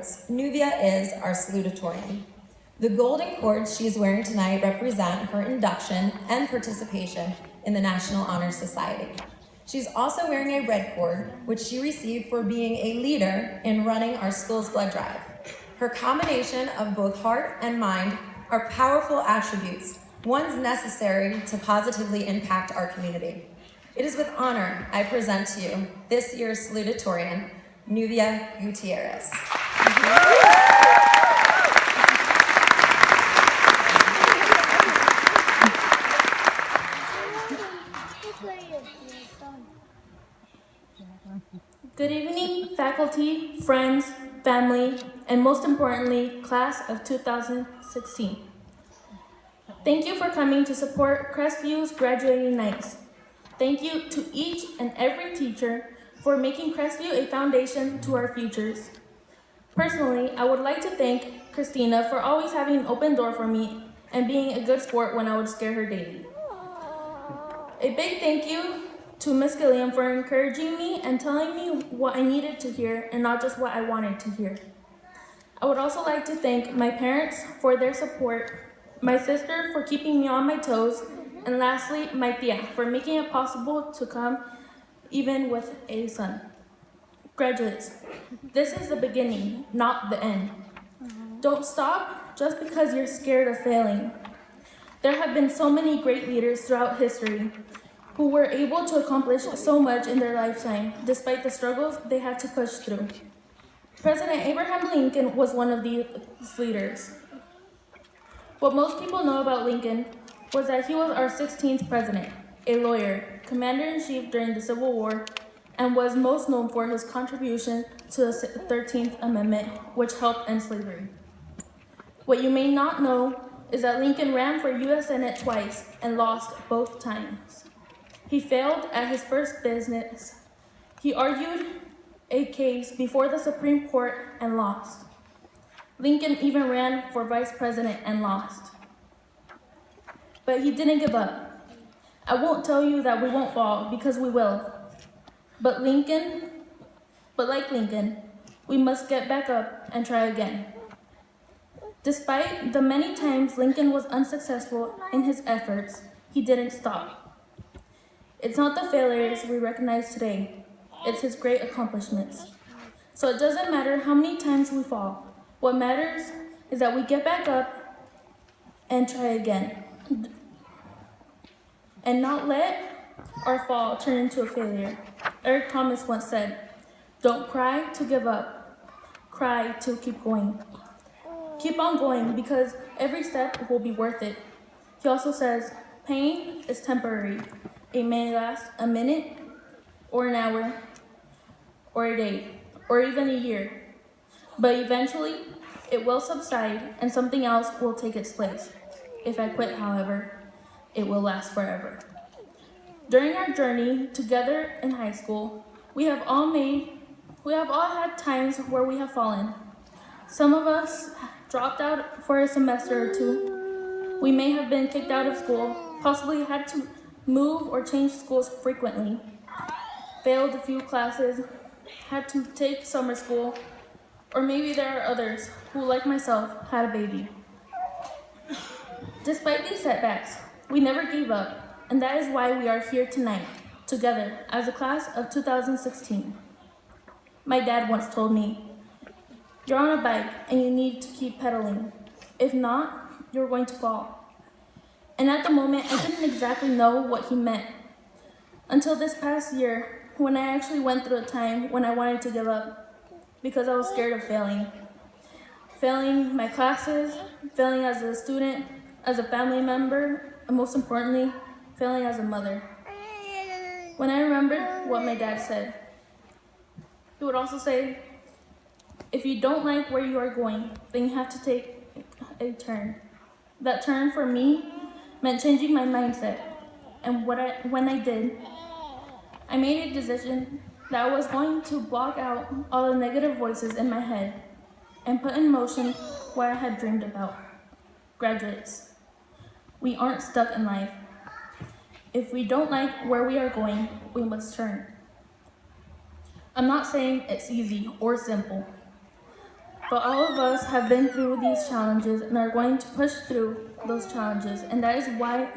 awards, Nuvia is our salutatorian. The golden cords she is wearing tonight represent her induction and participation in the National Honor Society. She's also wearing a red cord, which she received for being a leader in running our school's blood drive. Her combination of both heart and mind are powerful attributes, ones necessary to positively impact our community. It is with honor I present to you this year's salutatorian, Nuvia Gutierrez. Good evening, faculty, friends, family, and most importantly, class of 2016. Thank you for coming to support Crestview graduating nights. Thank you to each and every teacher for making Crestview a foundation to our futures. Personally, I would like to thank Christina for always having an open door for me and being a good sport when I would scare her daily. A big thank you to Ms. Gilliam for encouraging me and telling me what I needed to hear and not just what I wanted to hear. I would also like to thank my parents for their support, my sister for keeping me on my toes, and lastly, my tia for making it possible to come even with a son. Graduates, this is the beginning, not the end. Don't stop just because you're scared of failing. There have been so many great leaders throughout history who were able to accomplish so much in their lifetime, despite the struggles they had to push through. President Abraham Lincoln was one of these leaders. What most people know about Lincoln was that he was our 16th president, a lawyer, commander-in-chief during the Civil War, and was most known for his contribution to the 13th Amendment, which helped end slavery. What you may not know is that Lincoln ran for U.S. Senate twice and lost both times. He failed at his first business. He argued a case before the Supreme Court and lost. Lincoln even ran for vice president and lost. But he didn't give up. I won't tell you that we won't fall, because we will. But like Lincoln, we must get back up and try again. Despite the many times Lincoln was unsuccessful in his efforts, he didn't stop. It's not the failures we recognize today, it's his great accomplishments. So it doesn't matter how many times we fall. What matters is that we get back up and try again. And not let our fall turn into a failure. Eric Thomas once said, "Don't cry to give up, cry to keep going." Keep on going because every step will be worth it. He also says, "Pain is temporary. It may last a minute or an hour or a day or even a year. But eventually it will subside and something else will take its place. If I quit, however, it will last forever." During our journey together in high school, we have all had times where we have fallen. Some of us dropped out for a semester or two. We may have been kicked out of school, possibly had to move or change schools frequently, failed a few classes, had to take summer school, or maybe there are others who, like myself, had a baby. Despite these setbacks, we never gave up, and that is why we are here tonight, together as a class of 2016. My dad once told me, "You're on a bike and you need to keep pedaling. If not, you're going to fall." And at the moment, I didn't exactly know what he meant. Until this past year, when I actually went through a time when I wanted to give up because I was scared of failing. Failing my classes, failing as a student, as a family member, and most importantly, failing as a mother. When I remembered what my dad said, he would also say, "If you don't like where you are going, then you have to take a turn." That turn for me meant changing my mindset. And when I did, I made a decision that I was going to block out all the negative voices in my head and put in motion what I had dreamed about. Graduates, we aren't stuck in life. If we don't like where we are going, we must turn. I'm not saying it's easy or simple. But all of us have been through these challenges and are going to push through those challenges, and that is why